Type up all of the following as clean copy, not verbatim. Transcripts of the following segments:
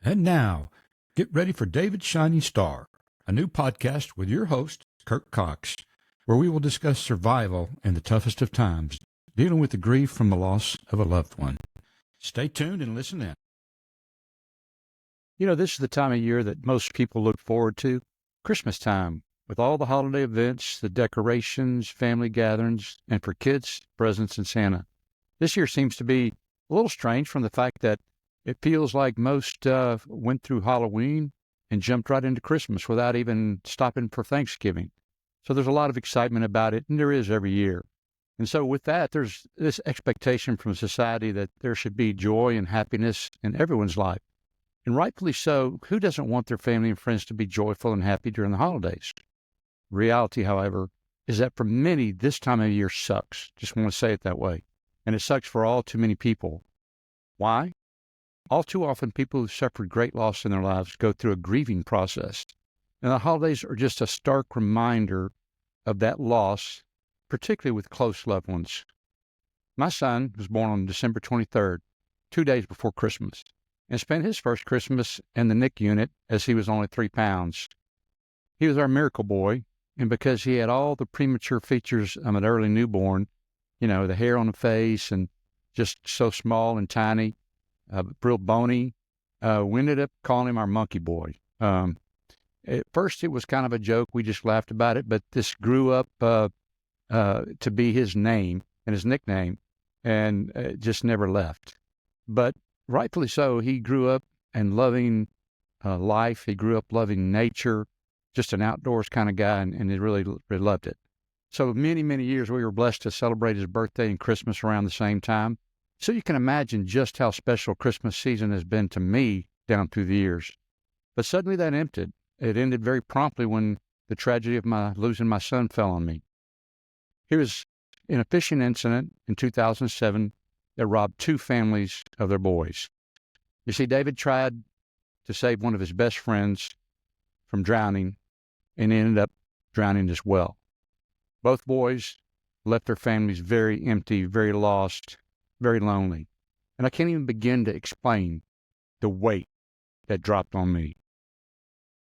And now, get ready for David's Shining Star, a new podcast with your host, Kirk Cox, where we will discuss survival in the toughest of times, dealing with the grief from the loss of a loved one. Stay tuned and listen in. You know, this is the time of year that most people look forward to, Christmas time, with all the holiday events, the decorations, family gatherings, and for kids, presents and Santa. This year seems to be a little strange from the fact that it feels like most went through Halloween and jumped right into Christmas without even stopping for Thanksgiving. So there's a lot of excitement about it, and there is every year. And so with that, there's this expectation from society that there should be joy and happiness in everyone's life. And rightfully so, who doesn't want their family and friends to be joyful and happy during the holidays? Reality, however, is that for many, this time of year sucks. Just want to say it that way. And it sucks for all too many people. Why? All too often, people who suffered great loss in their lives go through a grieving process. And the holidays are just a stark reminder of that loss, particularly with close loved ones. My son was born on December 23rd, 2 days before Christmas, and spent his first Christmas in the NICU unit as he was only 3 pounds. He was our miracle boy, and because he had all the premature features of an early newborn, you know, the hair on the face and just so small and tiny, real bony, we ended up calling him our monkey boy. At first, it was kind of a joke. We just laughed about it, but this grew up to be his name and his nickname, and it just never left. But rightfully so, he grew up and loving life. He grew up loving nature, just an outdoors kind of guy, and he really loved it. So many, many years we were blessed to celebrate his birthday and Christmas around the same time. So you can imagine just how special Christmas season has been to me down through the years. But suddenly that ended. It ended very promptly when the tragedy of losing my son fell on me. He was in a fishing incident in 2007 that robbed 2 families of their boys. You see, David tried to save one of his best friends from drowning and ended up drowning as well. Both boys left their families very empty, very lost, very lonely. And I can't even begin to explain the weight that dropped on me.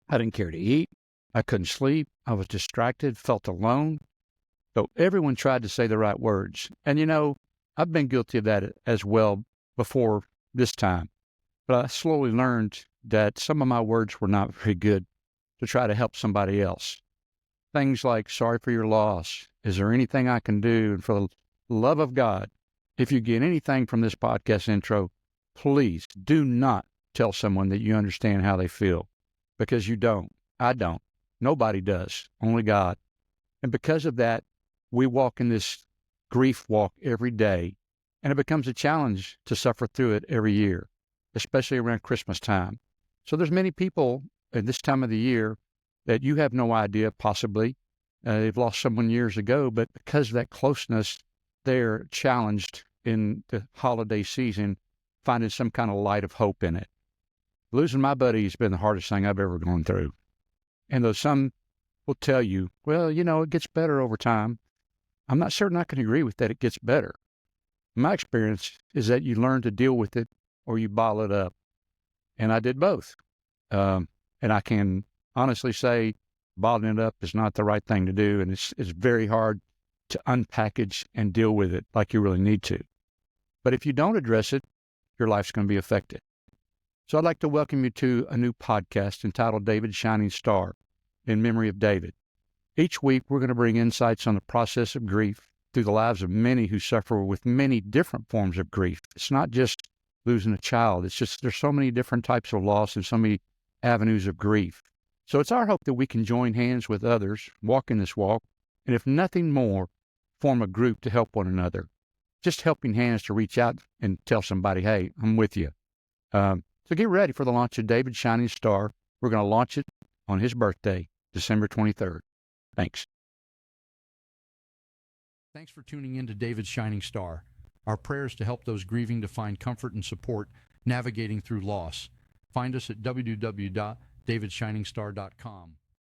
I didn't care to eat. I couldn't sleep. I was distracted, felt alone. So everyone tried to say the right words. And you know, I've been guilty of that as well before this time. But I slowly learned that some of my words were not very good to try to help somebody else. Things like, sorry for your loss. Is there anything I can do? And for the love of God, if you get anything from this podcast intro, please do not tell someone that you understand how they feel, because you don't. I don't. Nobody does. Only God. And because of that, we walk in this grief walk every day, and it becomes a challenge to suffer through it every year, especially around Christmas time. So there's many people at this time of the year that you have no idea, possibly, they've lost someone years ago, but because of that closeness, they're challenged in the holiday season, finding some kind of light of hope in it. Losing my buddy has been the hardest thing I've ever gone through. And though some will tell you, well, you know, it gets better over time, I'm not certain I can agree with that it gets better. My experience is that you learn to deal with it or you bottle it up. And I did both. And I can honestly say bottling it up is not the right thing to do. And it's very hard to unpackage and deal with it like you really need to. But if you don't address it, your life's going to be affected. So I'd like to welcome you to a new podcast entitled David's Shining Star, in memory of David. Each week, we're going to bring insights on the process of grief through the lives of many who suffer with many different forms of grief. It's not just losing a child. It's just there's so many different types of loss and so many avenues of grief. So it's our hope that we can join hands with others, walk in this walk, and if nothing more, form a group to help one another. Just helping hands to reach out and tell somebody, hey, I'm with you. So get ready for the launch of David's Shining Star. We're going to launch it on his birthday, December 23rd. Thanks. Thanks for tuning in to David's Shining Star. Our prayers to help those grieving to find comfort and support navigating through loss. Find us at www.davidshiningstar.com.